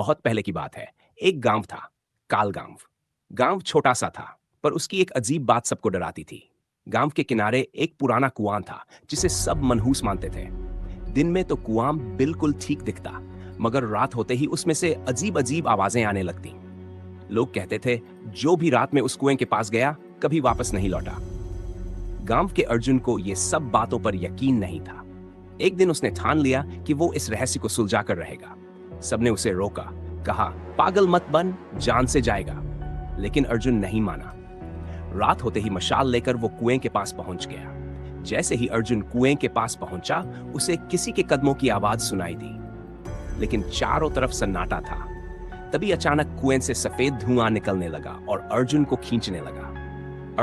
बहुत पहले की बात है। एक गांव था, काल गांव। गांव छोटा सा था, पर उसकी एक अजीब बात सबको डराती थी। गांव के किनारे एक पुराना कुआं था, जिसे सब मनहूस मानते थे। दिन में तो कुआं बिल्कुल ठीक दिखता, मगर रात होते ही उसमें से अजीब अजीब आवाजें आने लगती। लोग कहते थे, जो भी रात में उस कुएं के पास गया, कभी वापस नहीं लौटा। गांव के अर्जुन को ये सब बातों पर यकीन नहीं था। एक दिन उसने ठान लिया कि वो इस रहस्य को सुलझा कर रहेगा। सबने उसे रोका, कहा, पागल मत बन, जान से जाएगा। लेकिन अर्जुन नहीं माना। रात होते ही मशाल लेकर वो कुएं के पास पहुंच गया। जैसे ही अर्जुन कुएं के पास पहुंचा, उसे किसी के कदमों की आवाज सुनाई दी, लेकिन चारों तरफ सन्नाटा था। तभी अचानक कुएं से सफेद धुआं निकलने लगा और अर्जुन को खींचने लगा।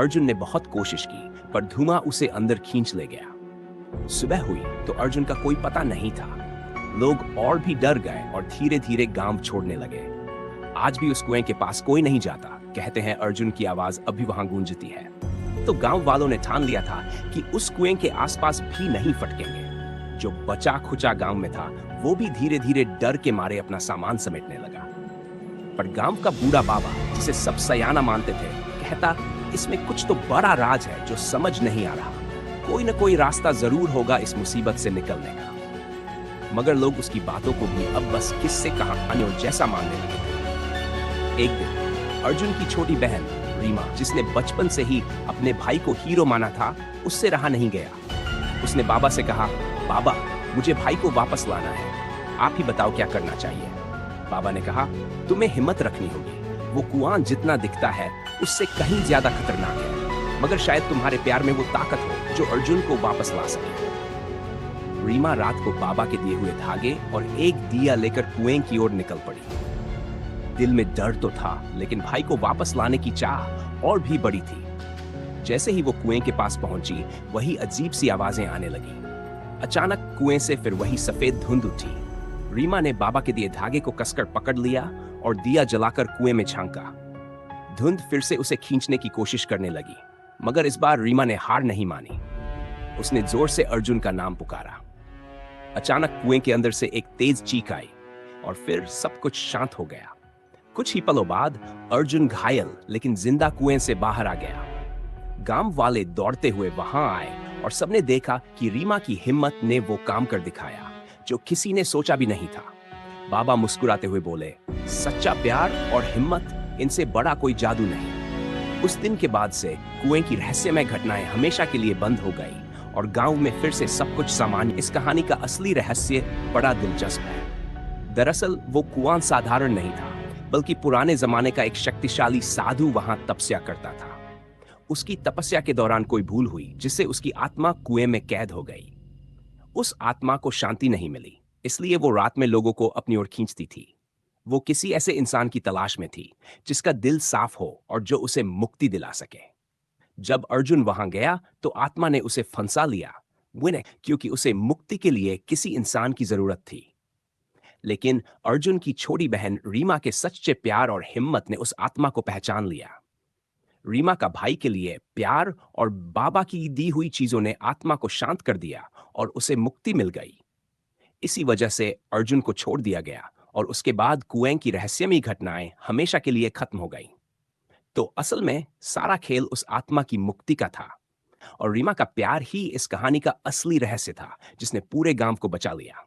अर्जुन ने बहुत कोशिश की, पर धुआं उसे अंदर खींच ले गया। सुबह हुई तो अर्जुन का कोई पता नहीं था। लोग और भी डर गए और धीरे धीरे गांव छोड़ने लगे। आज भी उस कुएं के पास कोई नहीं जाता। कहते हैं अर्जुन की आवाज अभी वहां गूंजती है। तो गांव वालों ने ठान लिया था कि उस कुएं के आसपास भी नहीं फटकेंगे। जो बचा खुचा गांव में था, वो भी धीरे धीरे डर के मारे अपना सामान समेटने लगा। पर गांव का बूढ़ा बाबा, जिसे सब सयाना मानते थे, कहता, इसमें कुछ तो बड़ा राज है जो समझ नहीं आ रहा। कोई न कोई रास्ता जरूर होगा इस मुसीबत से निकलने का। मगर लोग उसकी बातों को भी अब बस किस्से कहानियों जैसा मानने लगे थे। एक दिन अर्जुन की छोटी बहन रीमा, जिसने बचपन से ही अपने भाई को हीरो माना था, उससे रहा नहीं गया। उसने बाबा से कहा, बाबा, मुझे भाई को वापस लाना है, आप ही बताओ क्या करना चाहिए। बाबा ने कहा, तुम्हें हिम्मत रखनी होगी। वो कुआं जितना दिखता है, उससे कहीं ज्यादा खतरनाक है, मगर शायद तुम्हारे प्यार में वो ताकत हो जो अर्जुन को वापस ला सके। रीमा रात को बाबा के दिए हुए धागे और एक दिया लेकर कुएं की ओर निकल पड़ी। दिल में डर तो था, लेकिन भाई को वापस लाने की चाह और भी बड़ी थी। जैसे ही वो कुएं के पास पहुंची, वही अजीब सी आवाजें आने लगी। अचानक कुएं से फिर वही सफेद धुंध उठी। रीमा ने बाबा के दिए धागे को कसकर पकड़ लिया और दिया जलाकर कुएं में झांका। धुंध फिर से उसे खींचने की कोशिश करने लगी, मगर इस बार रीमा ने हार नहीं मानी। उसने जोर से अर्जुन का नाम पुकारा। अचानक कुएं के अंदर से एक तेज चीख आई और फिर सब कुछ शांत हो गया। कुछ ही पलों बाद अर्जुन घायल लेकिन जिंदा कुएं से बाहर आ गया। गांव वाले दौड़ते हुए वहां आए और सबने देखा कि रीमा की हिम्मत ने वो काम कर दिखाया जो किसी ने सोचा भी नहीं था। बाबा मुस्कुराते हुए बोले, सच्चा प्यार और हिम्मत, इनसे बड़ा कोई जादू नहीं। उस दिन के बाद से कुएं की रहस्यमय घटनाएं हमेशा के लिए बंद हो गई और गांव में फिर से सब कुछ सामान्य। इस कहानी का असली रहस्य बड़ा दिलचस्प है। दरअसल वो कुआं साधारण नहीं था, बल्कि पुराने जमाने का एक शक्तिशाली साधु वहां तपस्या करता था। उसकी तपस्या के दौरान कोई भूल हुई, जिससे उसकी आत्मा कुएं में कैद हो गई। उस आत्मा को शांति नहीं मिली, इसलिए वो रात में लोगों को अपनी ओर खींचती थी। वो किसी ऐसे इंसान की तलाश में थी जिसका दिल साफ हो और जो उसे मुक्ति दिला सके। जब अर्जुन वहां गया तो आत्मा ने उसे फंसा लिया, क्योंकि उसे मुक्ति के लिए किसी इंसान की जरूरत थी। लेकिन अर्जुन की छोटी बहन रीमा के सच्चे प्यार और हिम्मत ने उस आत्मा को पहचान लिया। रीमा का भाई के लिए प्यार और बाबा की दी हुई चीजों ने आत्मा को शांत कर दिया और उसे मुक्ति मिल गई। इसी वजह से अर्जुन को छोड़ दिया गया और उसके बाद कुएं की रहस्यमयी घटनाएं हमेशा के लिए खत्म हो गई। तो असल में सारा खेल उस आत्मा की मुक्ति का था और रीमा का प्यार ही इस कहानी का असली रहस्य था, जिसने पूरे गांव को बचा लिया।